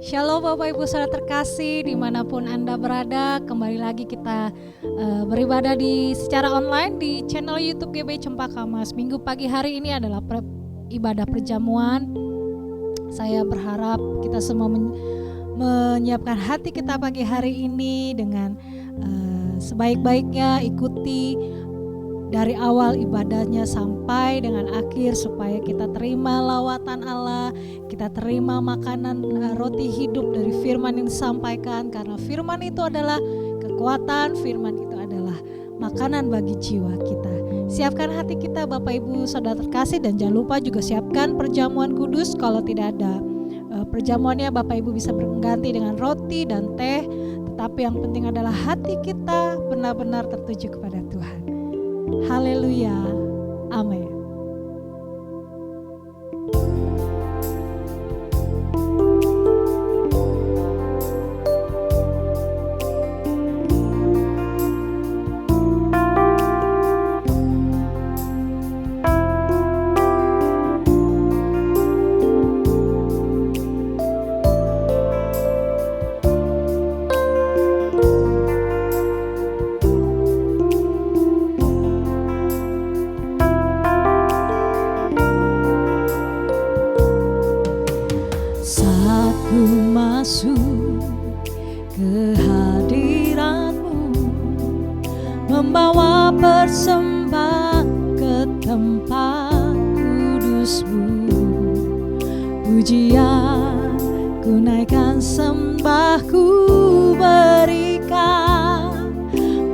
Shalom Bapak Ibu Saudara terkasih dimanapun Anda berada. Kembali lagi kita beribadah secara online di channel YouTube GB Cempaka Mas. Minggu pagi hari ini adalah ibadah perjamuan. Saya berharap kita semua menyiapkan hati kita pagi hari ini dengan sebaik-baiknya, ikuti dari awal ibadahnya sampai dengan akhir supaya kita terima lawatan Allah, kita terima makanan roti hidup dari firman yang disampaikan, karena firman itu adalah kekuatan, firman itu adalah makanan bagi jiwa kita. Siapkan hati kita Bapak Ibu Saudara terkasih, dan jangan lupa juga siapkan perjamuan kudus. Kalau tidak ada perjamuannya, Bapak Ibu bisa berganti dengan roti dan teh, tetapi yang penting adalah hati kita benar-benar tertuju kepada Tuhan. Haleluya, amin. Membawa persembahan ke tempat kudus-Mu, pujian ku naikkan, sembah ku berikan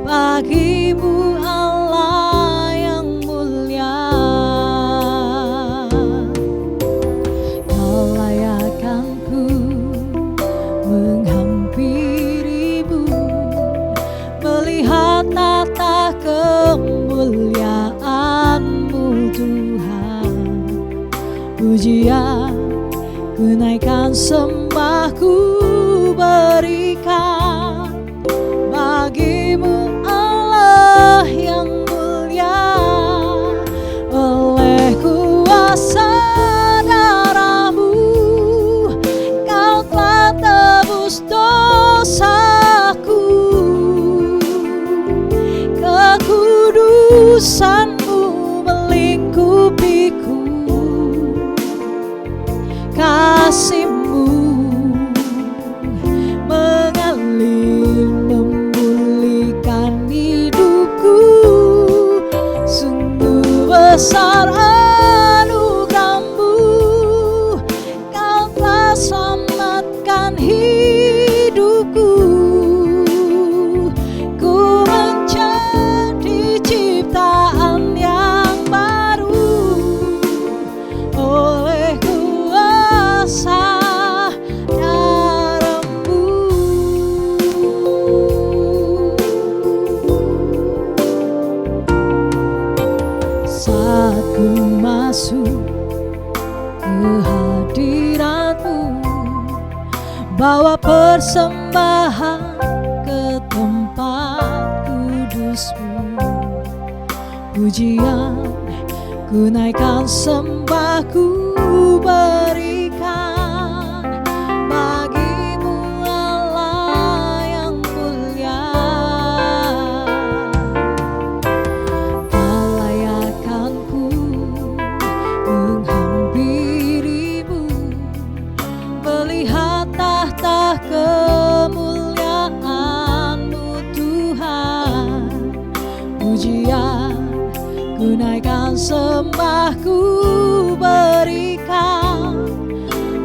bagi-Mu Allah yang mulia. Kau layakkan ku menghampiri-Mu, melihat tata kemuliaan-Mu Tuhan. Pujian ku naikkan, sembah ku berikan bagi-Mu Allah yang mulia. Oleh kuasa darah-Mu Kau telah tebus dosaku, kekudusan-Mu melingkupiku, kasih-Mu mengalir memulihkan hidupku. Sungguh besar anugerah-Mu, Kau telah selamatkan hidupku. Ku menjadi ciptaan yang baru oleh kuasa darah-Mu. Saat ku masuk ke hadirat-Mu, bawa persembahan ke tempat kudus-Mu, pujian ku naikkan, sembah ku berikan bagi-Mu Allah yang mulia. Kau layakkan ku menghampiri-Mu, melihat tahta kemuliaan-Mu Tuhan. Pujian ku naikkan, sembah ku berikan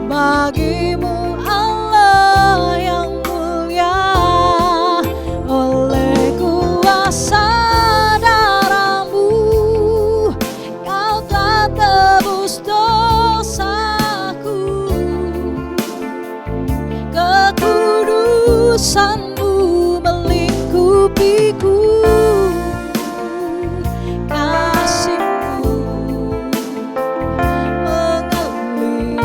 bagi-Mu Allah yang mulia. Oleh kuasa darah-Mu Kau telah tebus dosaku, kekudusan-Mu melingkupiku, kasih-Mu mengalir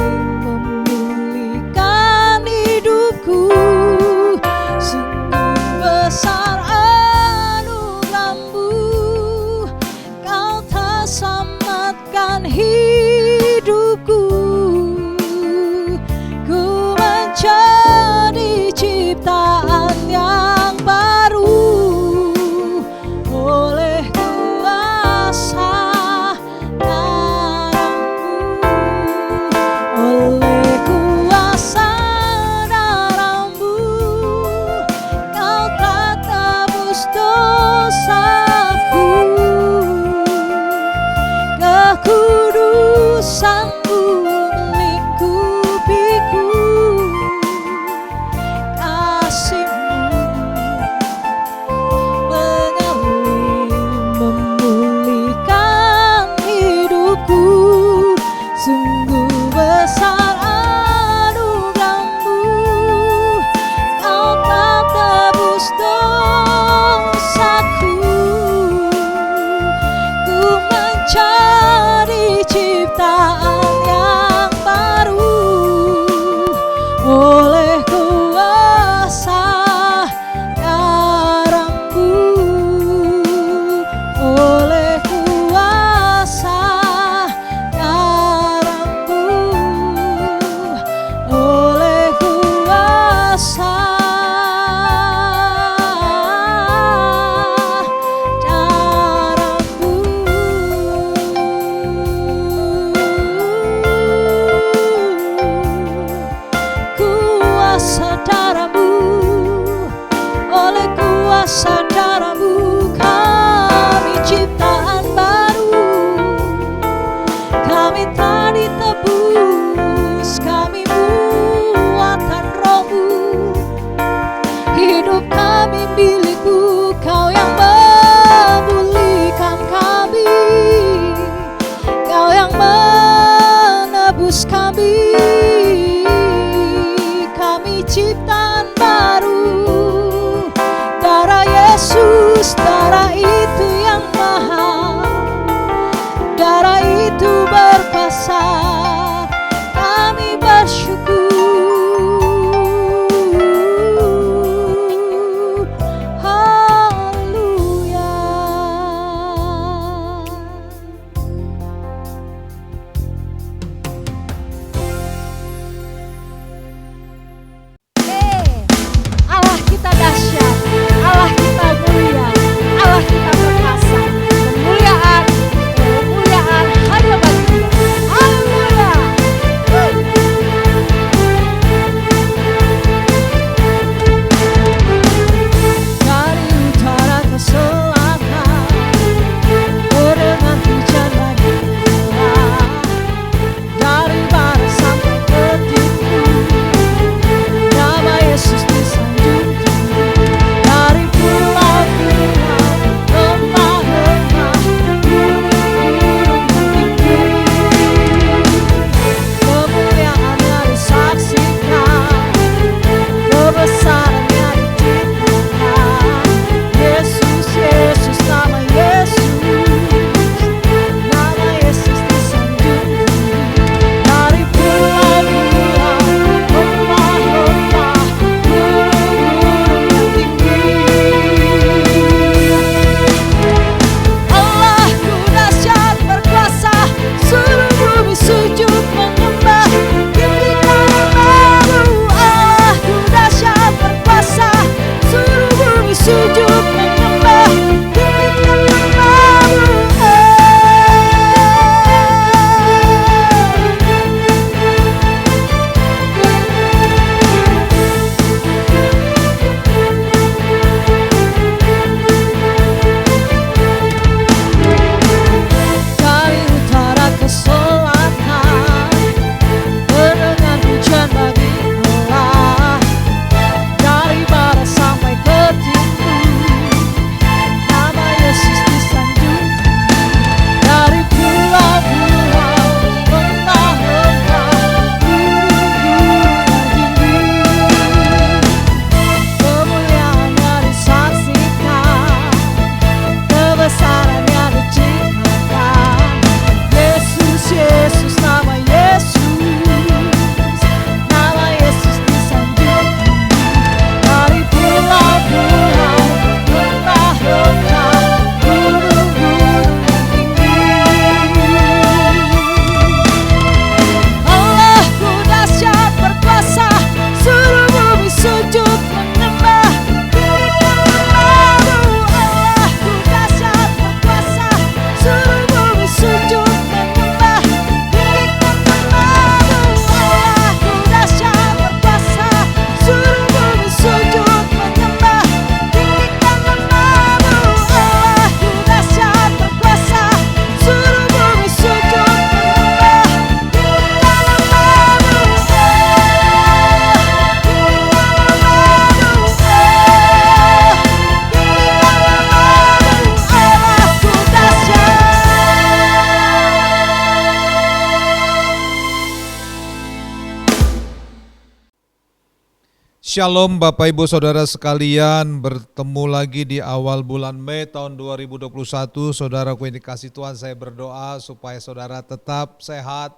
Shalom Bapak Ibu Saudara sekalian, bertemu lagi di awal bulan Mei tahun 2021. Saudaraku yang dikasih Tuhan, saya berdoa supaya saudara tetap sehat,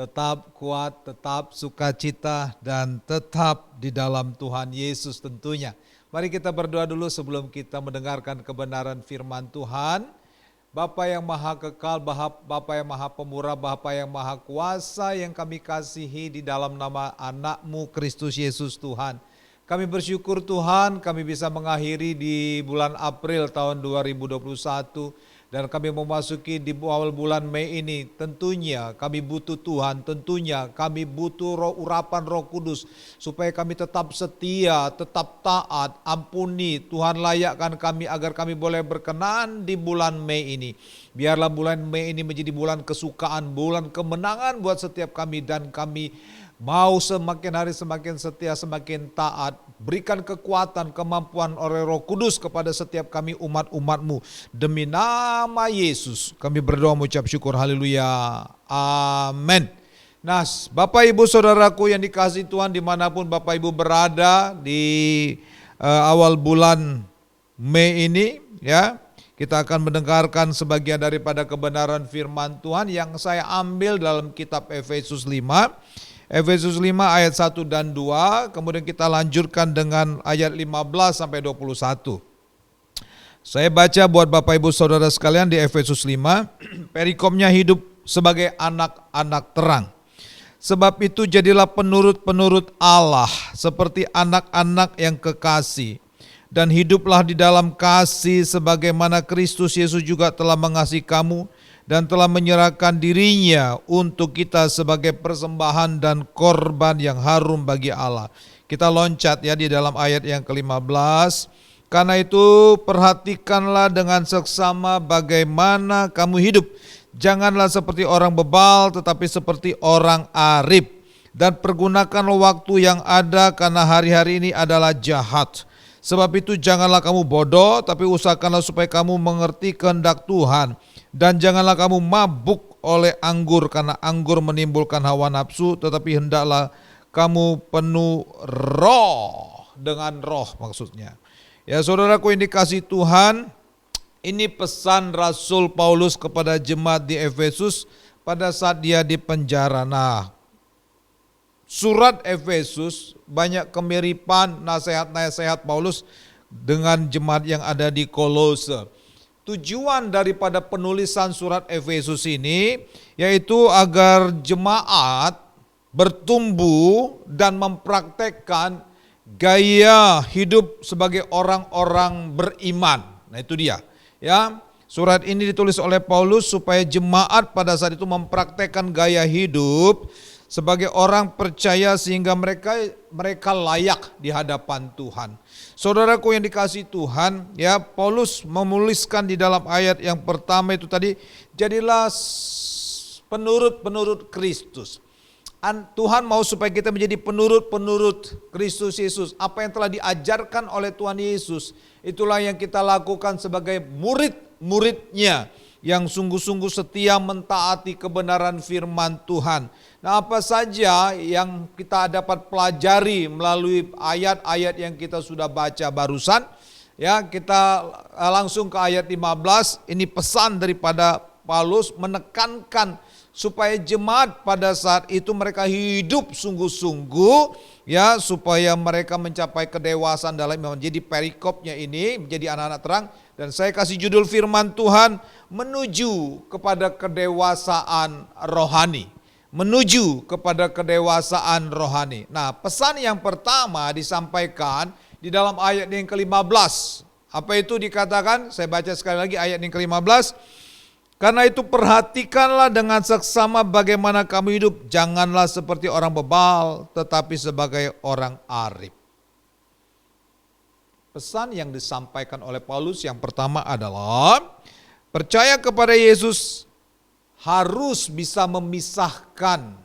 tetap kuat, tetap sukacita, dan tetap di dalam Tuhan Yesus tentunya. Mari kita berdoa dulu sebelum kita mendengarkan kebenaran firman Tuhan. Bapa yang maha kekal, Bapa yang maha pemurah, Bapa yang maha kuasa yang kami kasihi di dalam nama anak-Mu Kristus Yesus Tuhan. Kami bersyukur Tuhan, kami bisa mengakhiri di bulan April tahun 2021 dan kami memasuki di awal bulan Mei ini. Tentunya kami butuh Tuhan, tentunya kami butuh urapan Roh Kudus supaya kami tetap setia, tetap taat. Ampuni Tuhan, layakkan kami agar kami boleh berkenan di bulan Mei ini. Biarlah bulan Mei ini menjadi bulan kesukaan, bulan kemenangan buat setiap kami, dan kami mau semakin hari semakin setia, semakin taat. Berikan kekuatan, kemampuan oleh Roh Kudus kepada setiap kami umat-umat-Mu. Demi nama Yesus kami berdoa mengucap syukur, haleluya, amin. Nah, Bapak Ibu Saudaraku yang dikasihi Tuhan, dimanapun Bapak Ibu berada di awal bulan Mei ini, ya, kita akan mendengarkan sebagian daripada kebenaran firman Tuhan yang saya ambil dalam kitab Efesus 5. Efesus 5 ayat 1 dan 2, kemudian kita lanjutkan dengan ayat 15 sampai 21. Saya baca buat Bapak Ibu Saudara sekalian di Efesus 5, perikopnya hidup sebagai anak-anak terang. Sebab itu jadilah penurut-penurut Allah seperti anak-anak yang kekasih, dan hiduplah di dalam kasih sebagaimana Kristus Yesus juga telah mengasihi kamu dan telah menyerahkan dirinya untuk kita sebagai persembahan dan korban yang harum bagi Allah. Kita loncat ya di dalam ayat yang ke-15. Karena itu perhatikanlah dengan seksama bagaimana kamu hidup. Janganlah seperti orang bebal, tetapi seperti orang arif. Dan pergunakanlah waktu yang ada, karena hari-hari ini adalah jahat. Sebab itu janganlah kamu bodoh, tapi usahakanlah supaya kamu mengerti kehendak Tuhan. Dan janganlah kamu mabuk oleh anggur, karena anggur menimbulkan hawa nafsu, tetapi hendaklah kamu penuh roh, dengan roh maksudnya. Ya saudaraku yang dikasihi Tuhan, ini pesan Rasul Paulus kepada jemaat di Efesus pada saat dia di penjara. Nah, surat Efesus banyak kemiripan nasihat-nasihat Paulus dengan jemaat yang ada di Kolose. Tujuan daripada penulisan surat Efesus ini yaitu agar jemaat bertumbuh dan mempraktekkan gaya hidup sebagai orang-orang beriman. Nah itu dia. Ya, surat ini ditulis oleh Paulus supaya jemaat pada saat itu mempraktekkan gaya hidup sebagai orang percaya sehingga mereka layak di hadapan Tuhan. Saudaraku yang dikasihi Tuhan, ya, Paulus menuliskan di dalam ayat yang pertama itu tadi, jadilah penurut-penurut Kristus. Tuhan mau supaya kita menjadi penurut-penurut Kristus Yesus. Apa yang telah diajarkan oleh Tuhan Yesus, itulah yang kita lakukan sebagai murid-muridnya yang sungguh-sungguh setia mentaati kebenaran firman Tuhan. Nah, apa saja yang kita dapat pelajari melalui ayat-ayat yang kita sudah baca barusan? Ya, kita langsung ke ayat 15. Ini pesan daripada Paulus menekankan supaya jemaat pada saat itu mereka hidup sungguh-sungguh, ya, supaya mereka mencapai kedewasaan dalam iman. Jadi perikopnya ini menjadi anak-anak terang, dan saya kasih judul firman Tuhan, menuju kepada kedewasaan rohani. Menuju kepada kedewasaan rohani. Nah, pesan yang pertama disampaikan di dalam ayat yang ke-15. Apa itu dikatakan? Saya baca sekali lagi ayat yang ke-15. Karena itu perhatikanlah dengan seksama bagaimana kamu hidup. Janganlah seperti orang bebal, tetapi sebagai orang arif. Pesan yang disampaikan oleh Paulus yang pertama adalah percaya kepada Yesus harus bisa memisahkan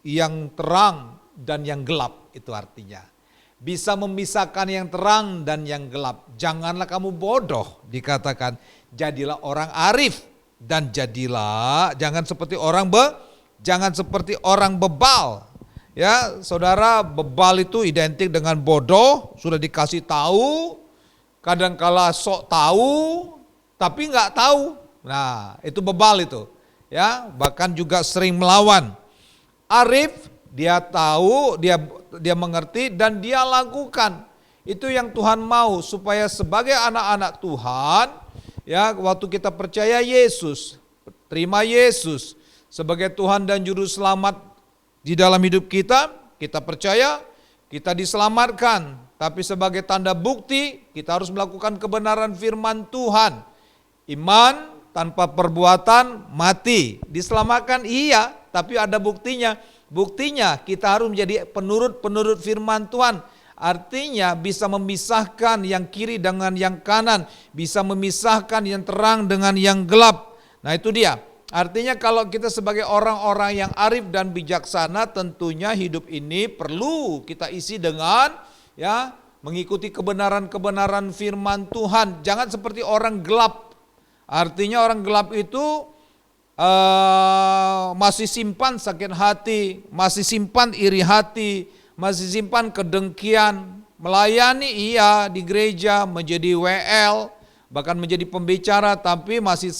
yang terang dan yang gelap. Itu artinya bisa memisahkan yang terang dan yang gelap. Janganlah kamu bodoh, dikatakan, jadilah orang arif. Dan jadilah jangan seperti orang bebal. Ya, saudara, bebal itu identik dengan bodoh, sudah dikasih tahu, kadangkala sok tahu, tapi nggak tahu. Nah, itu bebal itu. Ya, bahkan juga sering melawan. Arif, dia tahu, dia mengerti dan dia lakukan. Itu yang Tuhan mau supaya sebagai anak-anak Tuhan, ya, waktu kita percaya Yesus, terima Yesus sebagai Tuhan dan juru selamat di dalam hidup kita, kita percaya, kita diselamatkan. Tapi sebagai tanda bukti, kita harus melakukan kebenaran firman Tuhan. Iman tanpa perbuatan mati. Diselamatkan iya, tapi ada buktinya. Buktinya kita harus menjadi penurut firman Tuhan. Artinya bisa memisahkan yang kiri dengan yang kanan. Bisa memisahkan yang terang dengan yang gelap. Nah itu dia. Artinya kalau kita sebagai orang-orang yang arif dan bijaksana, tentunya hidup ini perlu kita isi dengan ya mengikuti kebenaran-kebenaran firman Tuhan. Jangan seperti orang gelap. Artinya orang gelap itu masih simpan sakit hati, masih simpan iri hati, masih simpan kedengkian. Melayani iya di gereja, menjadi WL, bahkan menjadi pembicara, tapi masih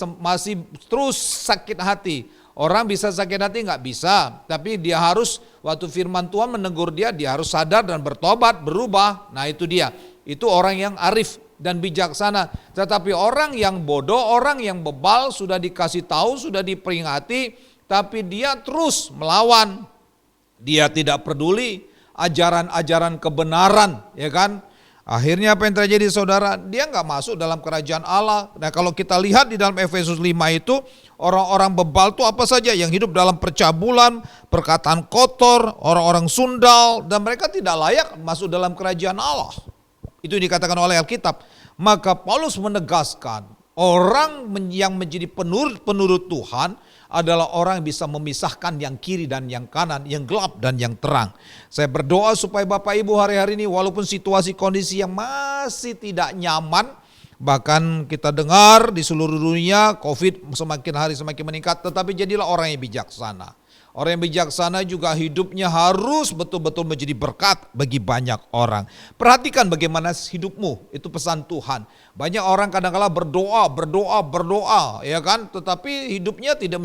terus sakit hati. Orang bisa sakit hati nggak bisa, tapi dia harus waktu firman Tuhan menegur dia harus sadar dan bertobat, berubah. Nah itu dia, itu orang yang arif dan bijaksana. Tetapi orang yang bodoh, orang yang bebal sudah dikasih tahu, sudah diperingati, tapi dia terus melawan. Dia tidak peduli ajaran-ajaran kebenaran, ya kan? Akhirnya apa yang terjadi saudara? Dia nggak masuk dalam kerajaan Allah. Nah kalau kita lihat di dalam Efesus 5 itu, orang-orang bebal itu apa saja? Yang hidup dalam percabulan, perkataan kotor, orang-orang sundal, dan mereka tidak layak masuk dalam kerajaan Allah. Itu dikatakan oleh Alkitab. Maka Paulus menegaskan, orang yang menjadi penurut Tuhan adalah orang yang bisa memisahkan yang kiri dan yang kanan, yang gelap dan yang terang. Saya berdoa supaya Bapak Ibu hari-hari ini walaupun situasi kondisi yang masih tidak nyaman, bahkan kita dengar di seluruh dunia COVID semakin hari semakin meningkat, tetapi jadilah orang yang bijaksana. Orang yang bijaksana juga hidupnya harus betul-betul menjadi berkat bagi banyak orang. Perhatikan bagaimana hidupmu, itu pesan Tuhan. Banyak orang kadang-kala berdoa, ya kan? Tetapi hidupnya tidak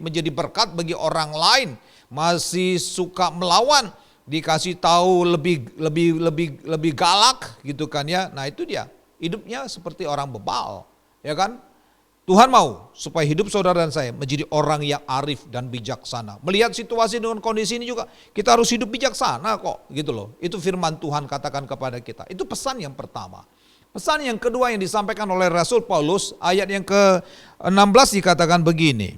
menjadi berkat bagi orang lain. Masih suka melawan, dikasih tahu lebih galak gitu kan ya. Nah itu dia, hidupnya seperti orang bebal, ya kan? Tuhan mau supaya hidup saudara dan saya menjadi orang yang arif dan bijaksana. Melihat situasi dengan kondisi ini juga kita harus hidup bijaksana kok gitu loh. Itu firman Tuhan katakan kepada kita. Itu pesan yang pertama. Pesan yang kedua yang disampaikan oleh Rasul Paulus ayat yang ke-16 dikatakan begini.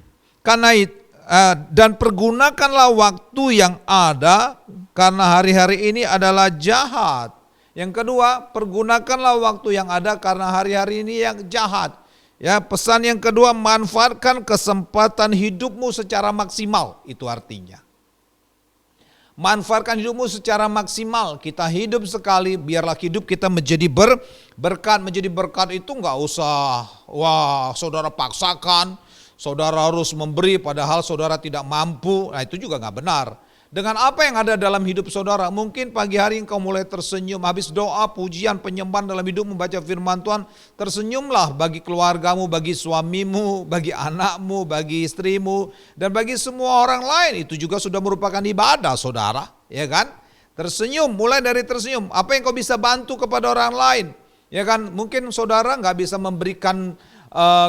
Dan pergunakanlah waktu yang ada karena hari-hari ini adalah jahat. Yang kedua, pergunakanlah waktu yang ada karena hari-hari ini yang jahat. Ya, pesan yang kedua, manfaatkan kesempatan hidupmu secara maksimal. Itu artinya. Manfaatkan hidupmu secara maksimal. Kita hidup sekali, biarlah hidup kita menjadi berkat. Menjadi berkat itu enggak usah, saudara paksakan, saudara harus memberi padahal saudara tidak mampu. Nah itu juga enggak benar. Dengan apa yang ada dalam hidup saudara, mungkin pagi hari engkau mulai tersenyum, habis doa, pujian, penyembahan dalam hidup membaca firman Tuhan, tersenyumlah bagi keluargamu, bagi suamimu, bagi anakmu, bagi istrimu, dan bagi semua orang lain. Itu juga sudah merupakan ibadah saudara, ya kan? Tersenyum, mulai dari tersenyum, apa yang kau bisa bantu kepada orang lain, ya kan? Mungkin saudara nggak bisa memberikan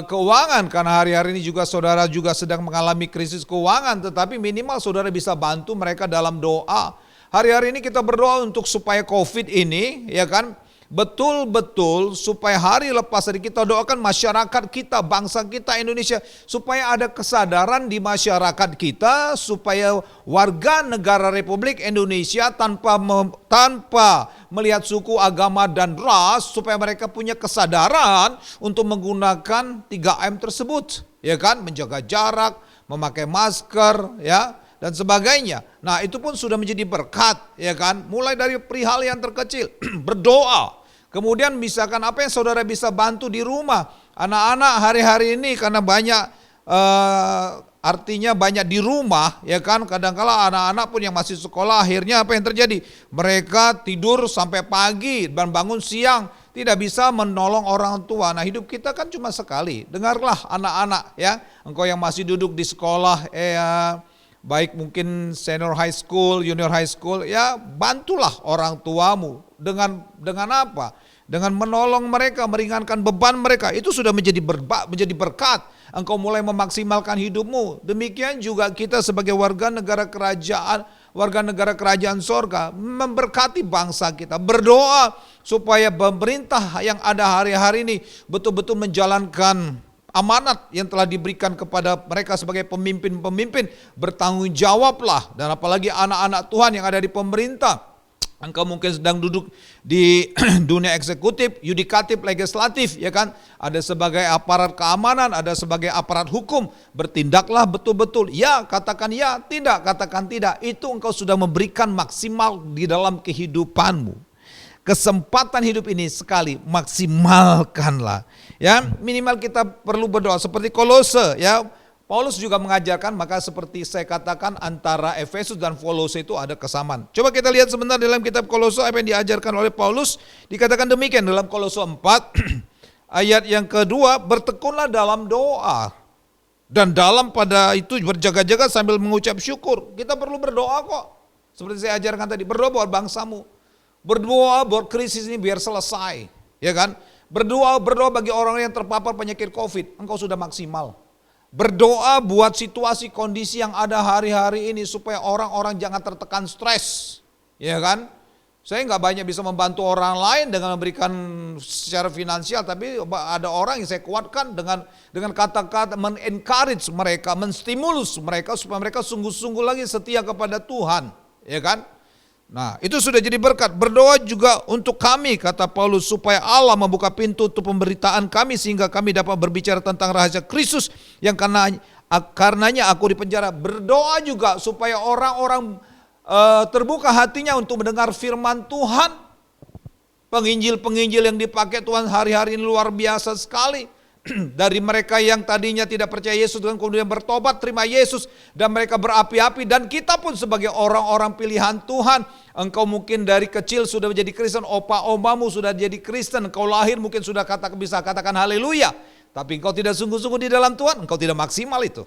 keuangan karena hari-hari ini juga saudara juga sedang mengalami krisis keuangan, tetapi minimal saudara bisa bantu mereka dalam doa. Hari-hari ini kita berdoa untuk supaya COVID ini ya kan betul-betul supaya hari lepas hari kita doakan masyarakat kita, bangsa kita Indonesia supaya ada kesadaran di masyarakat kita supaya warga negara Republik Indonesia tanpa melihat suku, agama dan ras supaya mereka punya kesadaran untuk menggunakan 3M tersebut, ya kan, menjaga jarak, memakai masker, ya dan sebagainya. Nah, itu pun sudah menjadi berkat, ya kan? Mulai dari perihal yang terkecil, berdoa. Kemudian misalkan apa yang saudara bisa bantu di rumah. Anak-anak hari-hari ini karena banyak artinya banyak di rumah, ya kan. Kadang-kala anak-anak pun yang masih sekolah, akhirnya apa yang terjadi? Mereka tidur sampai pagi dan bangun siang, tidak bisa menolong orang tua. Nah, hidup kita kan cuma sekali. Dengarlah anak-anak ya, engkau yang masih duduk di sekolah, baik mungkin senior high school, junior high school, ya bantulah orang tuamu dengan apa? Dengan menolong mereka, meringankan beban mereka. Itu sudah menjadi berkat. Engkau mulai memaksimalkan hidupmu. Demikian juga kita sebagai warga negara kerajaan sorga, memberkati bangsa kita. Berdoa supaya pemerintah yang ada hari-hari ini betul-betul menjalankan amanat yang telah diberikan kepada mereka sebagai pemimpin-pemimpin. Bertanggung jawablah, dan apalagi anak-anak Tuhan yang ada di pemerintah. Engkau mungkin sedang duduk di dunia eksekutif, yudikatif, legislatif, ya kan? Ada sebagai aparat keamanan, ada sebagai aparat hukum. Bertindaklah betul-betul. Ya, katakan ya, tidak, katakan tidak. Itu engkau sudah memberikan maksimal di dalam kehidupanmu. Kesempatan hidup ini sekali, maksimalkanlah. Ya, minimal kita perlu berdoa seperti Kolose, ya. Paulus juga mengajarkan, maka seperti saya katakan antara Efesus dan Kolose itu ada kesamaan. Coba kita lihat sebentar dalam kitab Kolose apa yang diajarkan oleh Paulus. Dikatakan demikian dalam Kolose 4 ayat yang kedua, bertekunlah dalam doa. Dan dalam pada itu berjaga-jaga sambil mengucap syukur. Kita perlu berdoa kok. Seperti saya ajarkan tadi, berdoa buat bangsamu. Berdoa buat krisis ini biar selesai. Ya kan? Berdoa bagi orang yang terpapar penyakit COVID. Engkau sudah maksimal. Berdoa buat situasi kondisi yang ada hari-hari ini supaya orang-orang jangan tertekan stres, ya kan? Saya nggak banyak bisa membantu orang lain dengan memberikan secara finansial, tapi ada orang yang saya kuatkan dengan kata-kata men-encourage mereka, menstimulus mereka supaya mereka sungguh-sungguh lagi setia kepada Tuhan, ya kan? Nah, itu sudah jadi berkat. Berdoa juga untuk kami, kata Paulus, supaya Allah membuka pintu untuk pemberitaan kami sehingga kami dapat berbicara tentang rahasia Kristus yang karenanya aku dipenjara. Berdoa juga supaya orang-orang terbuka hatinya untuk mendengar firman Tuhan. Penginjil-penginjil yang dipakai Tuhan hari-hari ini luar biasa sekali. Dari mereka yang tadinya tidak percaya Yesus dan kemudian bertobat, terima Yesus, dan mereka berapi-api. Dan kita pun sebagai orang-orang pilihan Tuhan, engkau mungkin dari kecil sudah menjadi Kristen, opa-omamu sudah jadi Kristen, engkau lahir mungkin sudah bisa katakan haleluya, tapi engkau tidak sungguh-sungguh di dalam Tuhan, engkau tidak maksimal itu.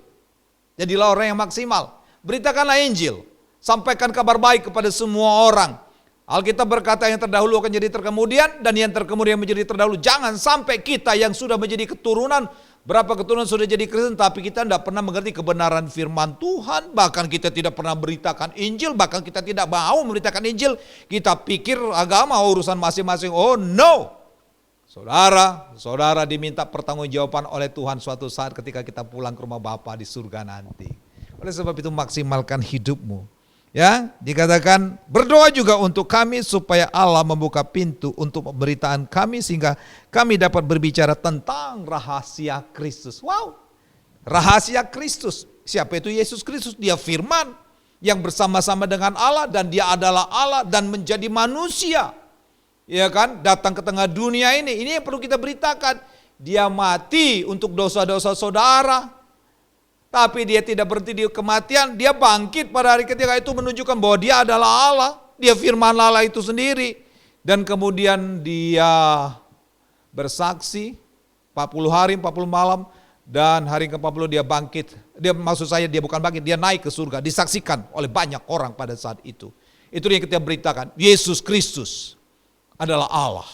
Jadilah orang yang maksimal. Beritakanlah Injil, sampaikan kabar baik kepada semua orang. Alkitab berkata yang terdahulu akan jadi terkemudian, dan yang terkemudian menjadi terdahulu. Jangan sampai kita yang sudah menjadi keturunan, berapa keturunan sudah jadi Kristen, tapi kita tidak pernah mengerti kebenaran firman Tuhan. Bahkan kita tidak pernah beritakan Injil, bahkan kita tidak mau memberitakan Injil. Kita pikir agama urusan masing-masing. Oh no! Saudara diminta pertanggungjawaban oleh Tuhan suatu saat ketika kita pulang ke rumah Bapa di surga nanti. Oleh sebab itu maksimalkan hidupmu. Ya, dikatakan berdoa juga untuk kami supaya Allah membuka pintu untuk pemberitaan kami sehingga kami dapat berbicara tentang rahasia Kristus. Wow, rahasia Kristus. Siapa itu Yesus Kristus? Dia firman yang bersama-sama dengan Allah dan dia adalah Allah dan menjadi manusia. Ya kan, datang ke tengah dunia ini. Ini yang perlu kita beritakan. Dia mati untuk dosa-dosa saudara. Tapi dia tidak berhenti di kematian, dia bangkit pada hari ketiga itu menunjukkan bahwa dia adalah Allah. Dia firman Allah itu sendiri. Dan kemudian dia bersaksi 40 hari 40 malam dan hari ke-40 dia bangkit. Dia bukan bangkit, dia naik ke surga, disaksikan oleh banyak orang pada saat itu. Itu yang kita beritakan. Yesus Kristus adalah Allah,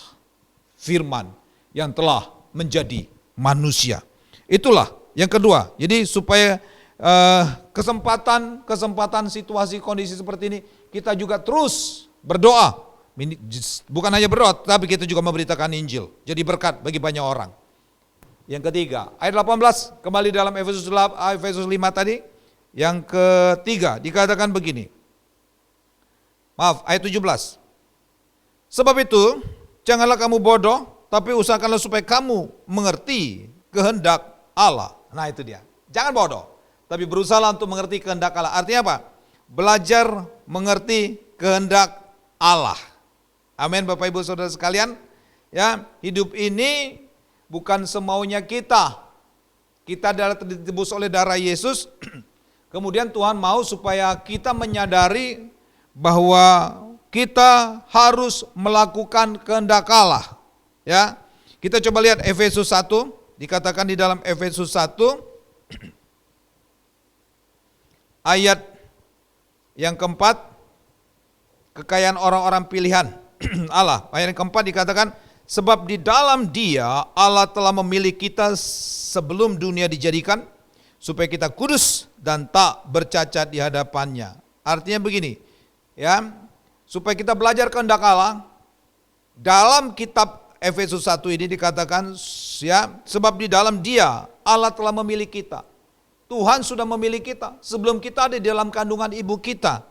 firman yang telah menjadi manusia. Itulah yang kedua, jadi supaya kesempatan situasi kondisi seperti ini kita juga terus berdoa. Bukan hanya berdoa, tapi kita juga memberitakan Injil. Jadi berkat bagi banyak orang. Yang ketiga, ayat 18 kembali dalam Efesus 5 tadi. Yang ketiga dikatakan begini. Maaf, ayat 17. Sebab itu janganlah kamu bodoh, tapi usahakanlah supaya kamu mengerti kehendak Allah. Nah itu dia, jangan bodoh, tapi berusaha untuk mengerti kehendak Allah. Artinya apa? Belajar mengerti kehendak Allah. Amin Bapak Ibu Saudara sekalian. Ya, hidup ini bukan semaunya kita. kita adalah ditebus oleh darah Yesus. Kemudian Tuhan mau supaya kita menyadari bahwa kita harus melakukan kehendak Allah. Ya. Kita coba lihat Efesus 1, dikatakan di dalam Efesus 1 ayat yang keempat, kekayaan orang-orang pilihan Allah. Ayat yang keempat dikatakan, sebab di dalam Dia Allah telah memilih kita sebelum dunia dijadikan, supaya kita kudus dan tak bercacat di hadapannya. Artinya begini, ya, supaya kita belajar kehendak Allah. Dalam kitab Efesus 1 ini dikatakan, ya, sebab di dalam Dia Allah telah memilih kita. Tuhan sudah memilih kita sebelum kita ada di dalam kandungan ibu kita.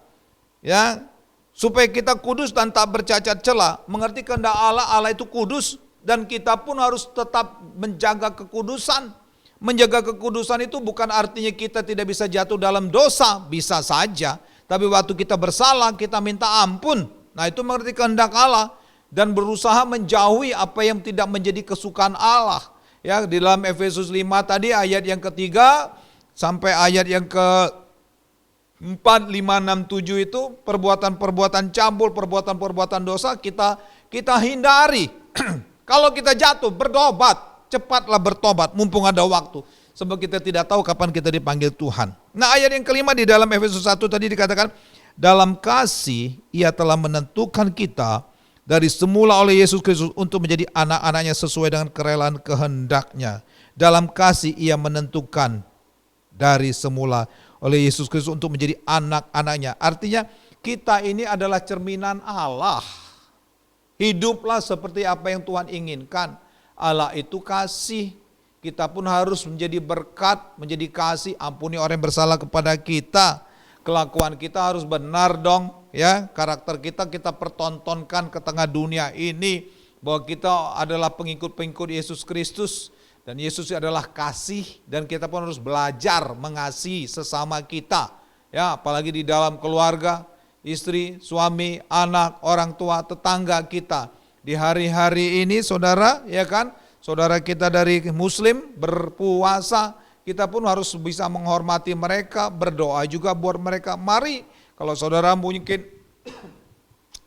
Ya, supaya kita kudus dan tak bercacat celah. Mengerti kehendak Allah, Allah itu kudus dan kita pun harus tetap menjaga kekudusan. Menjaga kekudusan itu bukan artinya kita tidak bisa jatuh dalam dosa, bisa saja. Tapi waktu kita bersalah, kita minta ampun. Nah, itu mengerti kehendak Allah dan berusaha menjauhi apa yang tidak menjadi kesukaan Allah. Ya, di dalam Efesus 5 tadi ayat yang ketiga sampai ayat yang ke 4, 5, 6, 7 itu perbuatan-perbuatan cabul, perbuatan-perbuatan dosa kita hindari. Kalau kita jatuh, bertobat, cepatlah bertobat mumpung ada waktu. Sebab kita tidak tahu kapan kita dipanggil Tuhan. Nah, ayat yang kelima di dalam Efesus 1 tadi dikatakan, dalam kasih Ia telah menentukan kita dari semula oleh Yesus Kristus untuk menjadi anak-anaknya sesuai dengan kerelaan kehendak-Nya. Dalam kasih Ia menentukan dari semula oleh Yesus Kristus untuk menjadi anak-anaknya. Artinya kita ini adalah cerminan Allah. Hiduplah seperti apa yang Tuhan inginkan. Allah itu kasih. Kita pun harus menjadi berkat, menjadi kasih, ampuni orang yang bersalah kepada kita. Kelakuan kita harus benar dong, ya. Karakter kita pertontonkan ke tengah dunia ini bahwa kita adalah pengikut-pengikut Yesus Kristus. Dan Yesus adalah kasih dan kita pun harus belajar mengasihi sesama kita. Ya, apalagi di dalam keluarga, istri, suami, anak, orang tua, tetangga kita. Di hari-hari ini saudara, ya kan, saudara kita dari Muslim berpuasa, kita pun harus bisa menghormati mereka, berdoa juga buat mereka. Mari, kalau saudara mungkin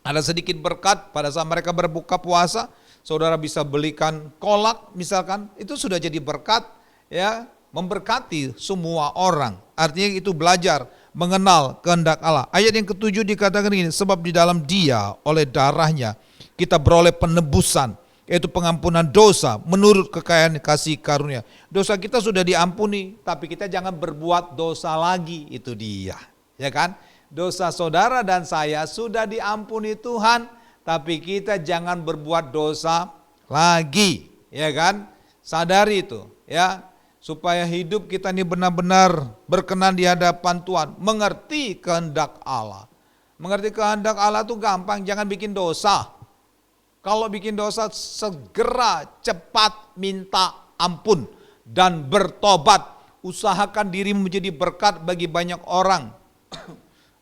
ada sedikit berkat pada saat mereka berbuka puasa, saudara bisa belikan kolak misalkan, itu sudah jadi berkat, ya, memberkati semua orang. Artinya itu belajar mengenal kehendak Allah. Ayat yang ketujuh dikatakan ini, sebab di dalam Dia oleh darahnya kita beroleh penebusan, yaitu pengampunan dosa menurut kekayaan kasih karunia. Dosa kita sudah diampuni, tapi kita jangan berbuat dosa lagi, itu dia. Ya kan? Dosa saudara dan saya sudah diampuni Tuhan, tapi kita jangan berbuat dosa lagi, ya kan? Sadari itu, ya, supaya hidup kita ini benar-benar berkenan di hadapan Tuhan, mengerti kehendak Allah. Mengerti kehendak Allah itu gampang, jangan bikin dosa. Kalau bikin dosa, segera cepat minta ampun dan bertobat. Usahakan dirimu menjadi berkat bagi banyak orang.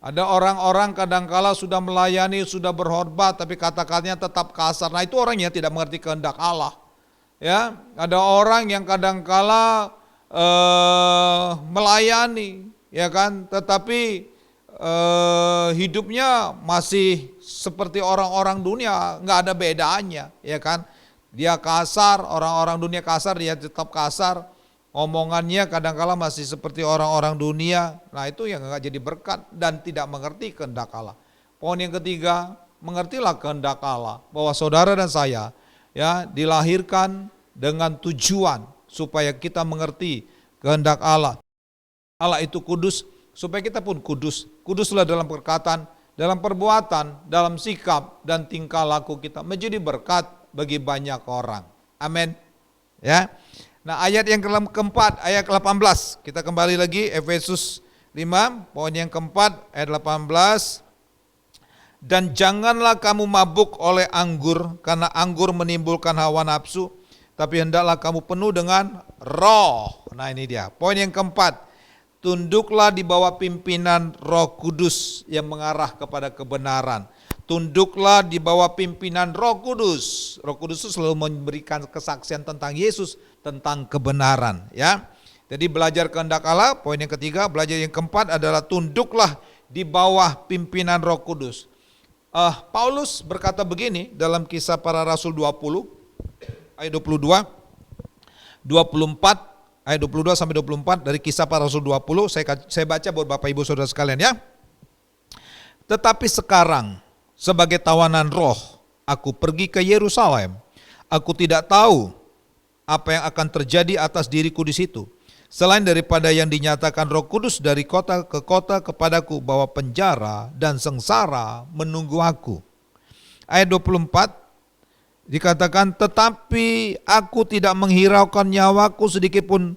Ada orang-orang kadangkala sudah melayani, sudah berkhotbah, tapi kata-katanya tetap kasar. Nah, itu orang yang tidak mengerti kehendak Allah. Ya, ada orang yang kadangkala melayani, ya kan, tetapi hidupnya masih seperti orang-orang dunia, nggak ada bedanya, ya kan. Dia kasar, orang-orang dunia kasar, dia tetap kasar. Omongannya kadangkala masih seperti orang-orang dunia. Nah, itu yang enggak jadi berkat dan tidak mengerti kehendak Allah. Poin yang ketiga, mengertilah kehendak Allah, bahwa saudara dan saya, ya, dilahirkan dengan tujuan supaya kita mengerti kehendak Allah. Allah itu kudus, supaya kita pun kudus. Kuduslah dalam perkataan, dalam perbuatan, dalam sikap dan tingkah laku kita, menjadi berkat bagi banyak orang. Amin. Ya. Nah, ayat yang keempat, ayat ke-18, kita kembali lagi Efesus 5, poin yang keempat, ayat 18. Dan janganlah kamu mabuk oleh anggur, karena anggur menimbulkan hawa nafsu, tapi hendaklah kamu penuh dengan roh. Nah, ini dia, poin yang keempat, tunduklah di bawah pimpinan Roh Kudus yang mengarah kepada kebenaran. Tunduklah di bawah pimpinan Roh Kudus. Roh Kudus itu selalu memberikan kesaksian tentang Yesus, tentang kebenaran, ya. Jadi belajar kehendak Allah, poin yang ketiga. Belajar yang keempat adalah tunduklah di bawah pimpinan Roh Kudus. Paulus berkata begini dalam Kisah Para Rasul 20 ayat 22, 24 ayat 22 sampai 24 dari Kisah Para Rasul 20. Saya baca buat Bapak Ibu Saudara sekalian ya. Tetapi sekarang sebagai tawanan roh aku pergi ke Yerusalem. Aku tidak tahu apa yang akan terjadi atas diriku di situ, selain daripada yang dinyatakan Roh Kudus dari kota ke kota kepadaku, bahwa penjara dan sengsara menunggu aku. Ayat 24 dikatakan, tetapi aku tidak menghiraukan nyawaku sedikit pun,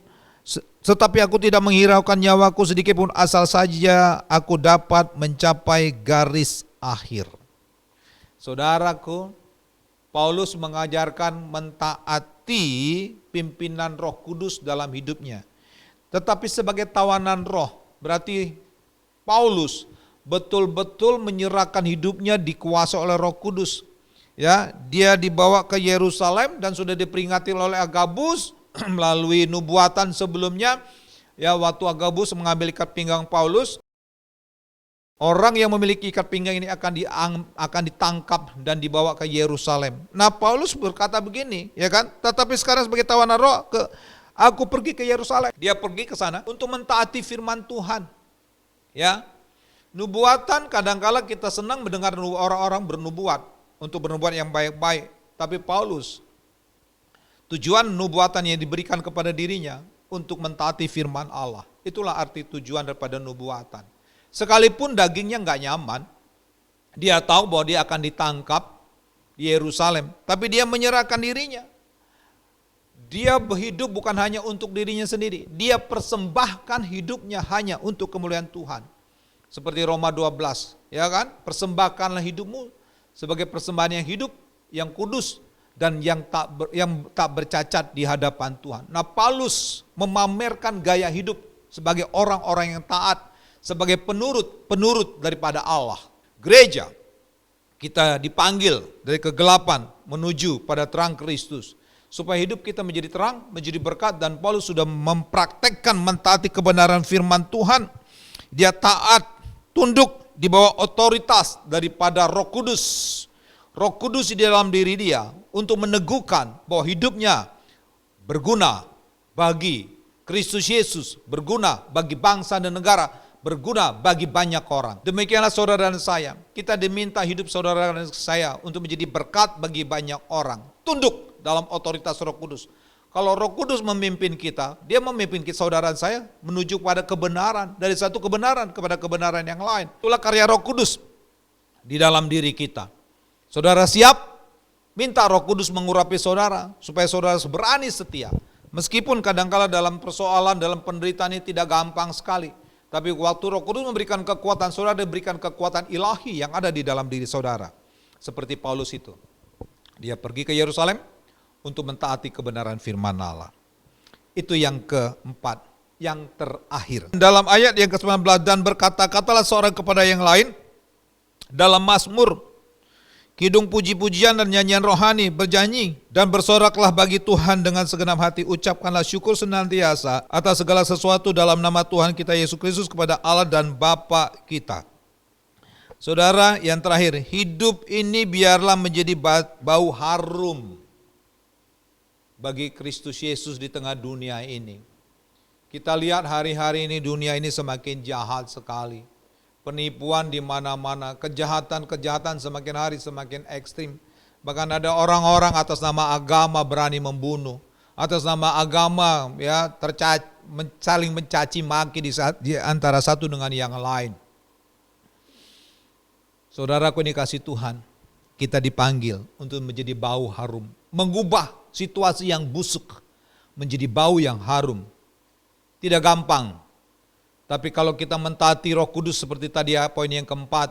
asal saja aku dapat mencapai garis akhir. Saudaraku, Paulus mengajarkan mentaati pimpinan Roh Kudus dalam hidupnya. Tetapi sebagai tawanan roh, berarti Paulus betul-betul menyerahkan hidupnya dikuasai oleh Roh Kudus. Ya, dia dibawa ke Yerusalem dan sudah diperingati oleh Agabus melalui nubuatan sebelumnya. Ya, waktu Agabus mengambil ikat pinggang Paulus, orang yang memiliki ikat pinggang ini akan ditangkap dan dibawa ke Yerusalem. Nah, Paulus berkata begini, ya kan? Tetapi sekarang sebagai tawanan roh, aku pergi ke Yerusalem. Dia pergi ke sana untuk mentaati firman Tuhan. Ya, nubuatan kadangkala kita senang mendengar orang-orang bernubuat untuk bernubuat yang baik-baik. Tapi Paulus, tujuan nubuatan yang diberikan kepada dirinya untuk mentaati firman Allah. Itulah arti tujuan daripada nubuatan. Sekalipun dagingnya nggak nyaman, dia tahu bahwa dia akan ditangkap di Yerusalem, tapi dia menyerahkan dirinya. Dia berhidup bukan hanya untuk dirinya sendiri, dia persembahkan hidupnya hanya untuk kemuliaan Tuhan. Seperti Roma 12, ya kan? Persembahkanlah hidupmu sebagai persembahan yang hidup, yang kudus, dan yang tak bercacat di hadapan Tuhan. Nah, Paulus memamerkan gaya hidup sebagai orang-orang yang taat, sebagai penurut daripada Allah. Gereja, kita dipanggil dari kegelapan menuju pada terang Kristus. Supaya hidup kita menjadi terang, menjadi berkat, dan Paulus sudah mempraktekkan mentaati kebenaran firman Tuhan. Dia taat, tunduk di bawah otoritas daripada Roh Kudus. Roh Kudus di dalam diri dia untuk meneguhkan bahwa hidupnya berguna bagi Kristus Yesus, berguna bagi bangsa dan negara, berguna bagi banyak orang. Demikianlah saudara dan saya, kita diminta hidup saudara dan saya untuk menjadi berkat bagi banyak orang. Tunduk dalam otoritas Roh Kudus. Kalau Roh Kudus memimpin kita, dia memimpin kita, saudara dan saya, menuju pada kebenaran, dari satu kebenaran kepada kebenaran yang lain. Itulah karya Roh Kudus di dalam diri kita. Saudara siap? Minta Roh Kudus mengurapi saudara, supaya saudara berani setia. Meskipun kadangkala dalam persoalan, dalam penderitaan ini tidak gampang sekali. Tapi waktu Roh Kudus memberikan kekuatan, saudara diberikan kekuatan ilahi yang ada di dalam diri saudara. Seperti Paulus itu. Dia pergi ke Yerusalem untuk mentaati kebenaran firman Allah. Itu yang keempat, yang terakhir. Dalam ayat yang ke-19, dan berkata-katalah seorang kepada yang lain dalam mazmur, kidung puji-pujian dan nyanyian rohani, berjanji dan bersoraklah bagi Tuhan dengan segenap hati, ucapkanlah syukur senantiasa atas segala sesuatu dalam nama Tuhan kita Yesus Kristus kepada Allah dan Bapa kita. Saudara, yang terakhir, hidup ini biarlah menjadi bau harum bagi Kristus Yesus di tengah dunia ini. Kita lihat hari-hari ini dunia ini semakin jahat sekali. Penipuan di mana-mana, kejahatan-kejahatan semakin hari semakin ekstrim. Bahkan ada orang-orang atas nama agama berani membunuh, atas nama agama ya saling mencaci maki di antara satu dengan yang lain. Saudaraku ini kasih Tuhan, kita dipanggil untuk menjadi bau harum, mengubah situasi yang busuk menjadi bau yang harum. Tidak gampang. Tapi kalau kita mentaati Roh Kudus seperti tadi ya, poin yang keempat,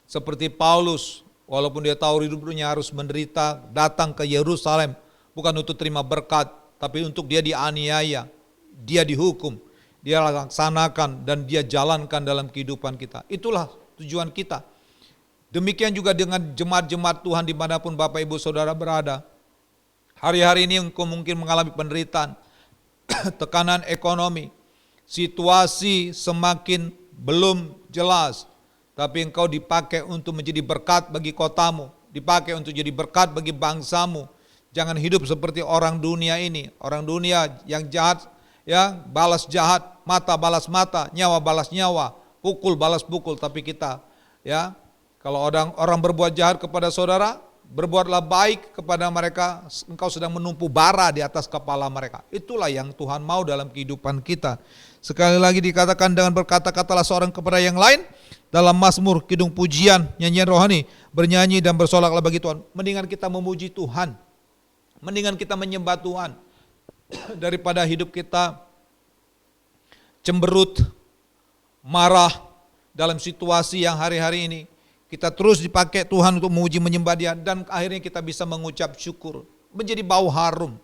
seperti Paulus, walaupun dia tahu hidupnya harus menderita, datang ke Yerusalem bukan untuk terima berkat, tapi untuk dia dianiaya, dia dihukum, dia laksanakan dan dia jalankan dalam kehidupan kita. Itulah tujuan kita. Demikian juga dengan jemaat-jemaat Tuhan dimanapun Bapak Ibu Saudara berada. Hari-hari ini engkau mungkin mengalami penderitaan, tekanan ekonomi, situasi semakin belum jelas, tapi engkau dipakai untuk menjadi berkat bagi kotamu, dipakai untuk jadi berkat bagi bangsamu. Jangan hidup seperti orang dunia ini, orang dunia yang jahat, ya, balas jahat, mata balas mata, nyawa balas nyawa, pukul balas pukul. Tapi kita, ya, kalau orang berbuat jahat kepada saudara, berbuatlah baik kepada mereka, engkau sedang menumpu bara di atas kepala mereka. Itulah yang Tuhan mau dalam kehidupan kita. Sekali lagi dikatakan, dengan berkata-katalah seorang kepada yang lain, dalam Mazmur, kidung pujian, nyanyian rohani, bernyanyi dan bersolaklah bagi Tuhan. Mendingan kita memuji Tuhan, mendingan kita menyembah Tuhan, daripada hidup kita cemberut, marah dalam situasi yang hari-hari ini. Kita terus dipakai Tuhan untuk memuji menyembah Dia, dan akhirnya kita bisa mengucap syukur, menjadi bau harum.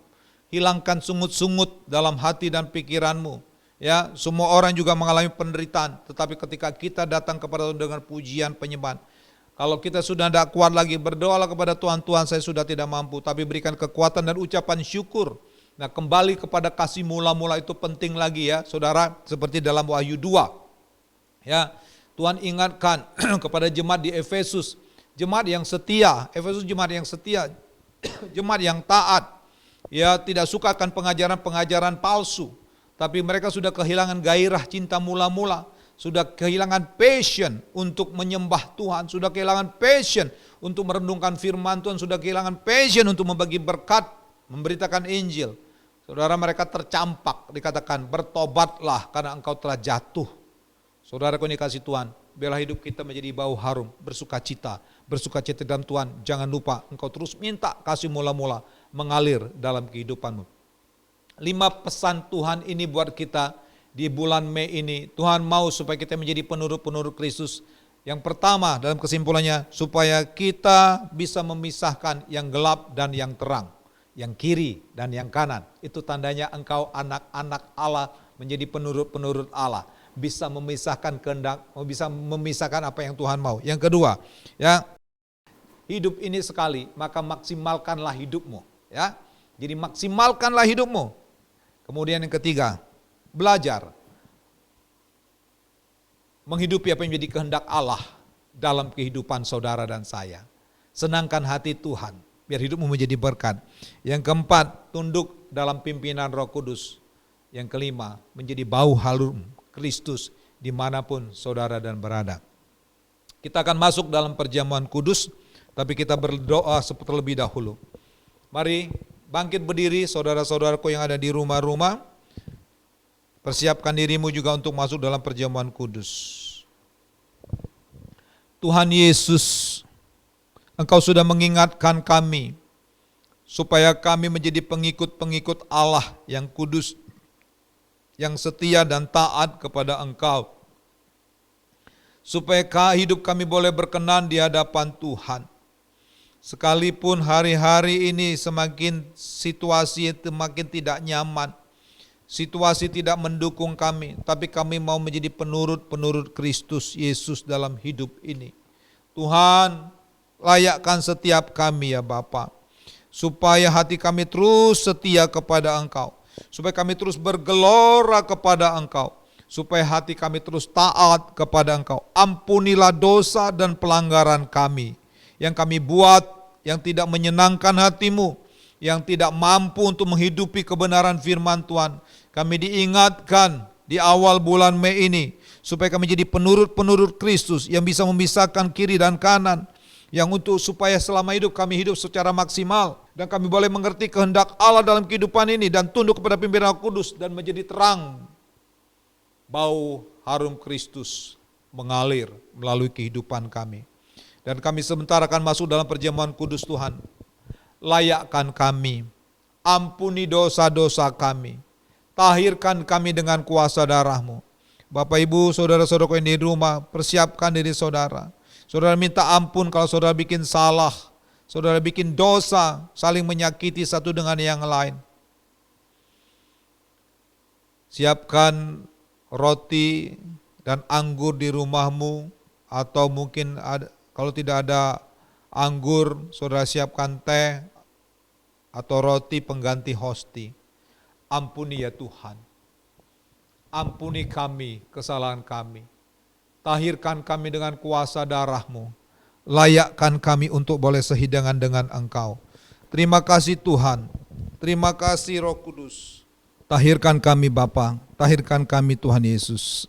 Hilangkan sungut-sungut dalam hati dan pikiranmu. Ya, semua orang juga mengalami penderitaan, tetapi ketika kita datang kepada Tuhan dengan pujian penyembahan, kalau kita sudah tidak kuat lagi, berdoalah kepada Tuhan, Tuhan saya sudah tidak mampu, tapi berikan kekuatan dan ucapan syukur. Nah, kembali kepada kasih mula-mula itu penting lagi ya, saudara, seperti dalam Wahyu 2. Ya, Tuhan ingatkan kepada jemaat di Efesus, jemaat yang setia, Efesus jemaat yang setia, jemaat yang taat, ya, tidak suka akan pengajaran-pengajaran palsu, tapi mereka sudah kehilangan gairah cinta mula-mula, sudah kehilangan passion untuk menyembah Tuhan, sudah kehilangan passion untuk merenungkan firman Tuhan, sudah kehilangan passion untuk membagi berkat, memberitakan Injil. Saudara, mereka tercampak, dikatakan bertobatlah karena engkau telah jatuh. Saudara, kau dikasih Tuhan, biarlah hidup kita menjadi bau harum, bersuka cita dalam Tuhan. Jangan lupa engkau terus minta kasih mula-mula mengalir dalam kehidupanmu. 5 pesan Tuhan ini buat kita di bulan Mei ini. Tuhan mau supaya kita menjadi penurut-penurut Kristus. Yang pertama dalam kesimpulannya, supaya kita bisa memisahkan yang gelap dan yang terang, yang kiri dan yang kanan. Itu tandanya engkau anak-anak Allah, menjadi penurut-penurut Allah. Bisa memisahkan kehendak, bisa memisahkan apa yang Tuhan mau. Yang kedua, ya, hidup ini sekali, maka maksimalkanlah hidupmu, ya. Jadi maksimalkanlah hidupmu. Kemudian yang ketiga, belajar menghidupi apa yang menjadi kehendak Allah dalam kehidupan saudara dan saya. Senangkan hati Tuhan, biar hidupmu menjadi berkat. Yang keempat, tunduk dalam pimpinan Roh Kudus. Yang kelima, menjadi bau harum Kristus dimanapun saudara dan berada. Kita akan masuk dalam perjamuan kudus, tapi kita berdoa terlebih dahulu. Mari bangkit berdiri saudara-saudaraku yang ada di rumah-rumah. Persiapkan dirimu juga untuk masuk dalam perjamuan kudus. Tuhan Yesus, Engkau sudah mengingatkan kami supaya kami menjadi pengikut-pengikut Allah yang kudus, yang setia dan taat kepada Engkau, supaya hidup kami boleh berkenan di hadapan Tuhan. Sekalipun hari-hari ini semakin situasi semakin tidak nyaman, situasi tidak mendukung kami, tapi kami mau menjadi penurut-penurut Kristus Yesus dalam hidup ini. Tuhan, layakkan setiap kami ya Bapa, supaya hati kami terus setia kepada Engkau, supaya kami terus bergelora kepada Engkau, supaya hati kami terus taat kepada Engkau. Ampunilah dosa dan pelanggaran kami yang kami buat, yang tidak menyenangkan hati-Mu, yang tidak mampu untuk menghidupi kebenaran firman Tuhan. Kami diingatkan di awal bulan Mei ini, supaya kami jadi penurut-penurut Kristus yang bisa memisahkan kiri dan kanan, yang supaya selama hidup kami hidup secara maksimal, dan kami boleh mengerti kehendak Allah dalam kehidupan ini, dan tunduk kepada pimpinan Roh Kudus, dan menjadi terang. Bau harum Kristus mengalir melalui kehidupan kami. Dan kami sebentar akan masuk dalam perjamuan kudus Tuhan. Layakkan kami, ampuni dosa-dosa kami, tahirkan kami dengan kuasa darah-Mu. Bapak Ibu, saudara-saudara yang di rumah, persiapkan diri saudara. Saudara minta ampun kalau saudara bikin salah, saudara bikin dosa, saling menyakiti satu dengan yang lain. Siapkan roti dan anggur di rumahmu, atau mungkin kalau tidak ada anggur, saudara siapkan teh atau roti pengganti hosti. Ampuni ya Tuhan. Ampuni kami kesalahan kami. Tahirkan kami dengan kuasa darah-Mu. Layakkan kami untuk boleh sehidangan dengan Engkau. Terima kasih Tuhan. Terima kasih Roh Kudus. Tahirkan kami Bapa. Tahirkan kami Tuhan Yesus.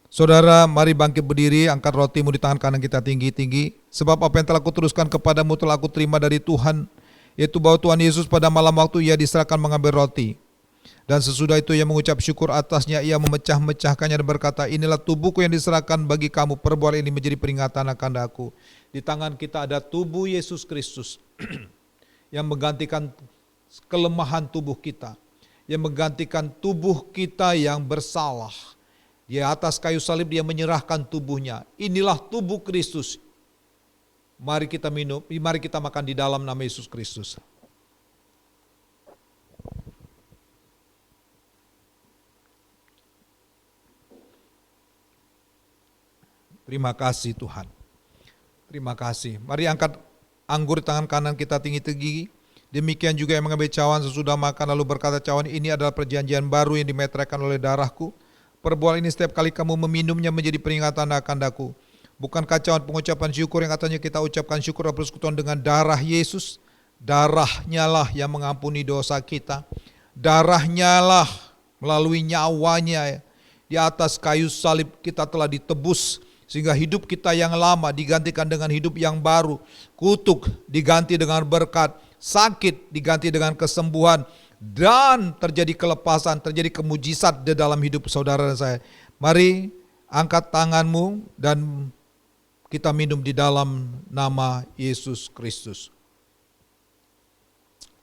Saudara, mari bangkit berdiri, angkat rotimu di tangan kanan kita tinggi-tinggi. Sebab apa yang telah kuteruskan kepadamu telah aku terima dari Tuhan, yaitu bahwa Tuhan Yesus pada malam waktu ia diserahkan mengambil roti. Dan sesudah itu ia mengucap syukur atasnya, ia memecah-mecahkannya dan berkata, inilah tubuhku yang diserahkan bagi kamu, perbuatan ini menjadi peringatan akan aku. Di tangan kita ada tubuh Yesus Kristus yang menggantikan kelemahan tubuh kita, yang menggantikan tubuh kita yang bersalah. Di atas kayu salib dia menyerahkan tubuhnya. Inilah tubuh Kristus. Mari kita minum, mari kita makan di dalam nama Yesus Kristus. Terima kasih Tuhan. Terima kasih. Mari angkat anggur di tangan kanan kita tinggi-tinggi. Demikian juga yang mengambil cawan sesudah makan lalu berkata, cawan ini adalah perjanjian baru yang dimeteraikan oleh darahku. Perbuatan ini setiap kali kamu meminumnya menjadi peringatan akan aku. Bukankah cawan pengucapan syukur yang katanya kita ucapkan syukur dan persekutuan dengan darah Yesus? Darahnya lah yang mengampuni dosa kita. Darahnya lah melalui nyawanya di atas kayu salib kita telah ditebus. Sehingga hidup kita yang lama digantikan dengan hidup yang baru. Kutuk diganti dengan berkat. Sakit diganti dengan kesembuhan. Dan terjadi kelepasan, terjadi kemujizat di dalam hidup saudara dan saya. Mari angkat tanganmu dan kita minum di dalam nama Yesus Kristus.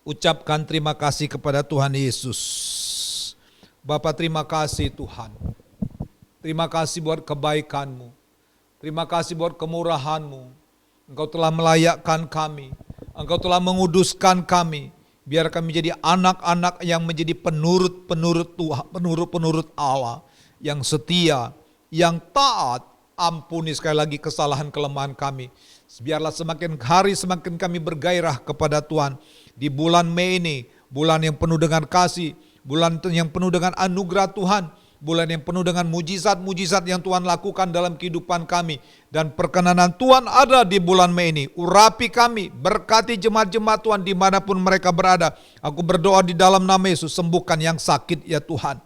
Ucapkan terima kasih kepada Tuhan Yesus. Bapa, terima kasih Tuhan. Terima kasih buat kebaikan-Mu. Terima kasih buat kemurahan-Mu. Engkau telah melayakkan kami. Engkau telah menguduskan kami. Biar kami menjadi anak-anak yang menjadi penurut-penurut Tuhan, penurut-penurut Allah, yang setia, yang taat. Ampuni sekali lagi kesalahan kelemahan kami. Biarlah semakin hari semakin kami bergairah kepada Tuhan. Di bulan Mei ini, bulan yang penuh dengan kasih, bulan yang penuh dengan anugerah Tuhan, bulan yang penuh dengan mujizat-mujizat yang Tuhan lakukan dalam kehidupan kami. Dan perkenanan Tuhan ada di bulan Mei ini. Urapi kami, berkati jemaat-jemaat Tuhan dimanapun mereka berada. Aku berdoa di dalam nama Yesus, sembuhkan yang sakit ya Tuhan.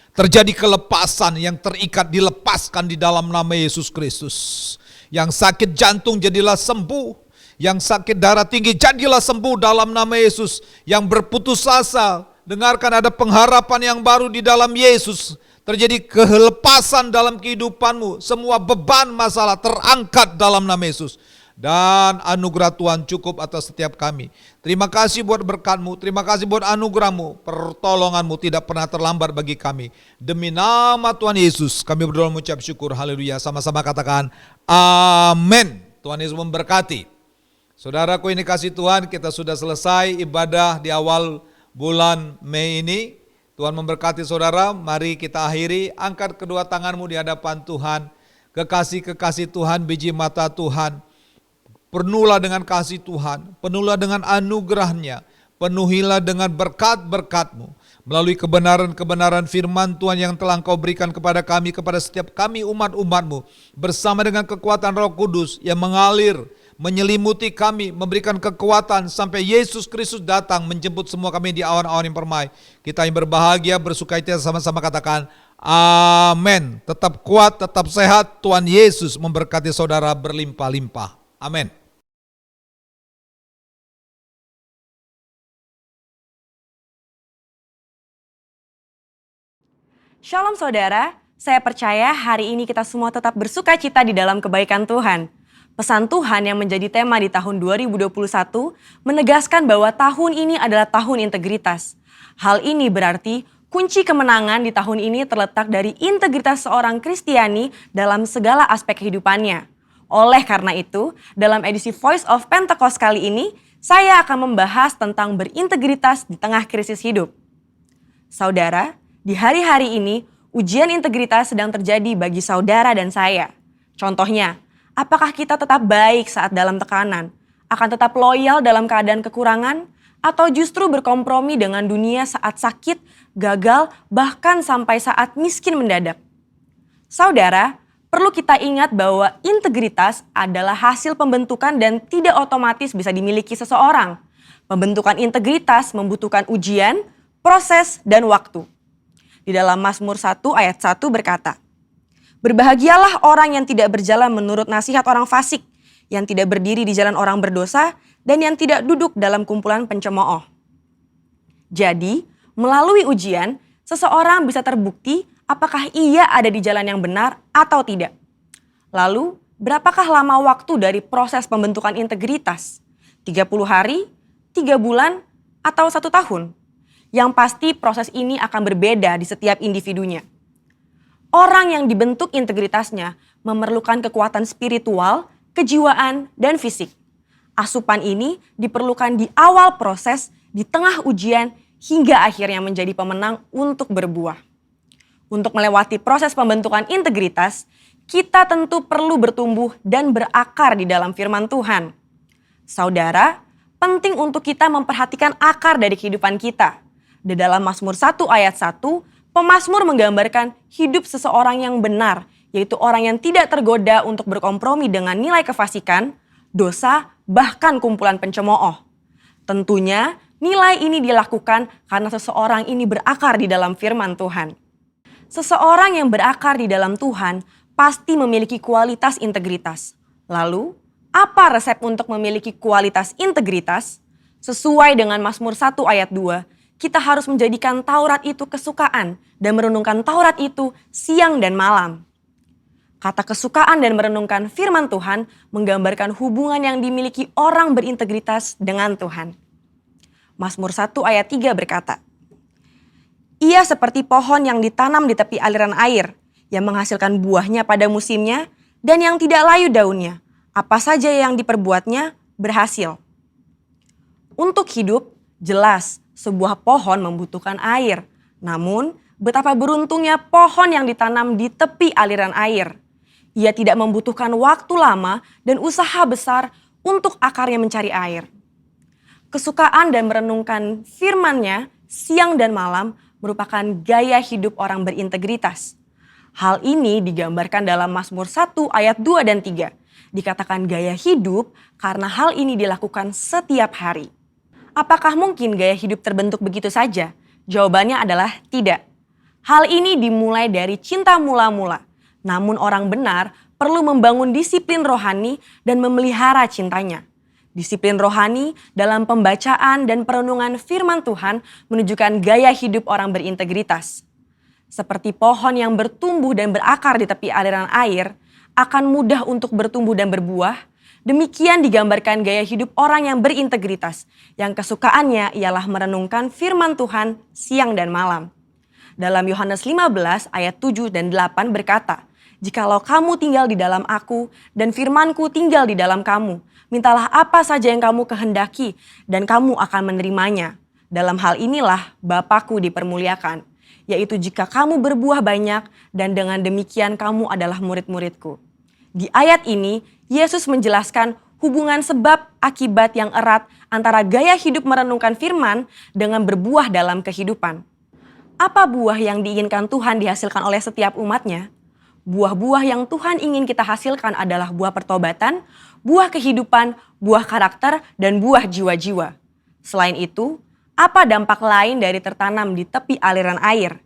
Terjadi kelepasan, yang terikat dilepaskan di dalam nama Yesus Kristus. Yang sakit jantung jadilah sembuh. Yang sakit darah tinggi jadilah sembuh dalam nama Yesus. Yang berputus asa, dengarkan ada pengharapan yang baru di dalam Yesus. Terjadi kelepasan dalam kehidupanmu. Semua beban masalah terangkat dalam nama Yesus. Dan anugerah Tuhan cukup atas setiap kami. Terima kasih buat berkat-Mu, terima kasih buat anugerah-Mu, pertolongan-Mu tidak pernah terlambat bagi kami. Demi nama Tuhan Yesus kami berdoa mengucap syukur, haleluya. Sama-sama katakan amin. Tuhan Yesus memberkati. Saudaraku ini kasih Tuhan, kita sudah selesai ibadah di awal bulan Mei ini. Tuhan memberkati saudara, mari kita akhiri. Angkat kedua tanganmu di hadapan Tuhan. Kekasih-kekasih Tuhan, biji mata Tuhan. Penuhlah dengan kasih Tuhan, penuhlah dengan anugerah-Nya, penuhilah dengan berkat-berkat-Mu. Melalui kebenaran-kebenaran firman Tuhan yang telah Engkau berikan kepada kami, kepada setiap kami umat-umat-Mu. Bersama dengan kekuatan Roh Kudus yang mengalir, menyelimuti kami, memberikan kekuatan sampai Yesus Kristus datang menjemput semua kami di awan-awan yang permai. Kita yang berbahagia, bersukacita sama-sama katakan amin. Tetap kuat, tetap sehat, Tuhan Yesus memberkati saudara berlimpah-limpah. Amin. Shalom saudara, saya percaya hari ini kita semua tetap bersuka cita di dalam kebaikan Tuhan. Pesan Tuhan yang menjadi tema di tahun 2021 menegaskan bahwa tahun ini adalah tahun integritas. Hal ini berarti kunci kemenangan di tahun ini terletak dari integritas seorang Kristiani dalam segala aspek kehidupannya. Oleh karena itu, dalam edisi Voice of Pentecost kali ini, saya akan membahas tentang berintegritas di tengah krisis hidup. Saudara, di hari-hari ini, ujian integritas sedang terjadi bagi saudara dan saya. Contohnya, apakah kita tetap baik saat dalam tekanan? Akan tetap loyal dalam keadaan kekurangan? Atau justru berkompromi dengan dunia saat sakit, gagal, bahkan sampai saat miskin mendadak? Saudara, perlu kita ingat bahwa integritas adalah hasil pembentukan dan tidak otomatis bisa dimiliki seseorang. Pembentukan integritas membutuhkan ujian, proses, dan waktu. Di dalam Mazmur 1 ayat 1 berkata, "Berbahagialah orang yang tidak berjalan menurut nasihat orang fasik, yang tidak berdiri di jalan orang berdosa, dan yang tidak duduk dalam kumpulan pencemooh." Jadi, melalui ujian, seseorang bisa terbukti apakah ia ada di jalan yang benar atau tidak. Lalu, berapakah lama waktu dari proses pembentukan integritas? 30 hari, 3 bulan, atau 1 tahun? Yang pasti proses ini akan berbeda di setiap individunya. Orang yang dibentuk integritasnya memerlukan kekuatan spiritual, kejiwaan, dan fisik. Asupan ini diperlukan di awal proses, di tengah ujian, hingga akhirnya menjadi pemenang untuk berbuah. Untuk melewati proses pembentukan integritas, kita tentu perlu bertumbuh dan berakar di dalam firman Tuhan. Saudara, penting untuk kita memperhatikan akar dari kehidupan kita. Di dalam Mazmur 1 ayat 1, pemazmur menggambarkan hidup seseorang yang benar, yaitu orang yang tidak tergoda untuk berkompromi dengan nilai kefasikan, dosa, bahkan kumpulan pencemooh. Tentunya nilai ini dilakukan karena seseorang ini berakar di dalam firman Tuhan. Seseorang yang berakar di dalam Tuhan pasti memiliki kualitas integritas. Lalu, apa resep untuk memiliki kualitas integritas? Sesuai dengan Mazmur 1 ayat 2, kita harus menjadikan Taurat itu kesukaan dan merenungkan Taurat itu siang dan malam. Kata kesukaan dan merenungkan firman Tuhan menggambarkan hubungan yang dimiliki orang berintegritas dengan Tuhan. Mazmur 1 ayat 3 berkata, "Ia seperti pohon yang ditanam di tepi aliran air, yang menghasilkan buahnya pada musimnya, dan yang tidak layu daunnya. Apa saja yang diperbuatnya berhasil." Untuk hidup, jelas sebuah pohon membutuhkan air. Namun, betapa beruntungnya pohon yang ditanam di tepi aliran air. Ia tidak membutuhkan waktu lama dan usaha besar untuk akarnya mencari air. Kesukaan dan merenungkan firman-Nya siang dan malam merupakan gaya hidup orang berintegritas. Hal ini digambarkan dalam Mazmur 1 ayat 2 dan 3. Dikatakan gaya hidup karena hal ini dilakukan setiap hari. Apakah mungkin gaya hidup terbentuk begitu saja? Jawabannya adalah tidak. Hal ini dimulai dari cinta mula-mula. Namun orang benar perlu membangun disiplin rohani dan memelihara cintanya. Disiplin rohani dalam pembacaan dan perenungan firman Tuhan menunjukkan gaya hidup orang berintegritas. Seperti pohon yang bertumbuh dan berakar di tepi aliran air, akan mudah untuk bertumbuh dan berbuah. Demikian digambarkan gaya hidup orang yang berintegritas, yang kesukaannya ialah merenungkan firman Tuhan siang dan malam. Dalam Yohanes 15 ayat 7 dan 8 berkata, "Jikalau kamu tinggal di dalam aku dan firmanku tinggal di dalam kamu, mintalah apa saja yang kamu kehendaki dan kamu akan menerimanya. Dalam hal inilah Bapa-Ku dipermuliakan, yaitu jika kamu berbuah banyak dan dengan demikian kamu adalah murid-murid-Ku." Di ayat ini, Yesus menjelaskan hubungan sebab akibat yang erat antara gaya hidup merenungkan firman dengan berbuah dalam kehidupan. Apa buah yang diinginkan Tuhan dihasilkan oleh setiap umatnya? Buah-buah yang Tuhan ingin kita hasilkan adalah buah pertobatan, buah kehidupan, buah karakter, dan buah jiwa-jiwa. Selain itu, apa dampak lain dari tertanam di tepi aliran air?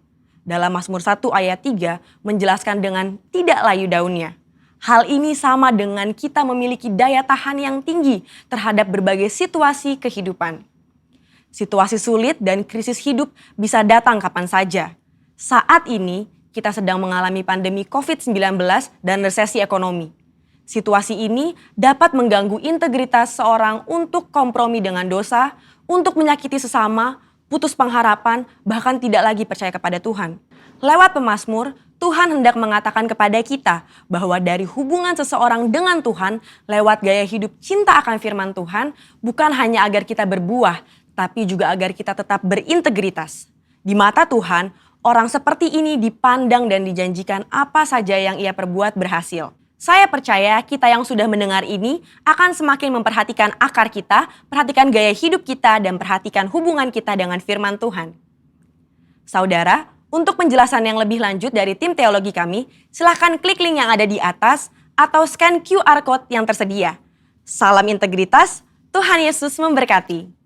Dalam Mazmur 1 ayat 3 menjelaskan dengan tidak layu daunnya. Hal ini sama dengan kita memiliki daya tahan yang tinggi terhadap berbagai situasi kehidupan. Situasi sulit dan krisis hidup bisa datang kapan saja. Saat ini kita sedang mengalami pandemi COVID-19 dan resesi ekonomi. Situasi ini dapat mengganggu integritas seorang untuk kompromi dengan dosa, untuk menyakiti sesama, putus pengharapan, bahkan tidak lagi percaya kepada Tuhan. Lewat pemazmur, Tuhan hendak mengatakan kepada kita bahwa dari hubungan seseorang dengan Tuhan lewat gaya hidup cinta akan firman Tuhan bukan hanya agar kita berbuah, tapi juga agar kita tetap berintegritas. Di mata Tuhan, orang seperti ini dipandang dan dijanjikan apa saja yang ia perbuat berhasil. Saya percaya kita yang sudah mendengar ini akan semakin memperhatikan akar kita, perhatikan gaya hidup kita, dan perhatikan hubungan kita dengan firman Tuhan. Saudara, untuk penjelasan yang lebih lanjut dari tim teologi kami, silakan klik link yang ada di atas atau scan QR Code yang tersedia. Salam integritas, Tuhan Yesus memberkati.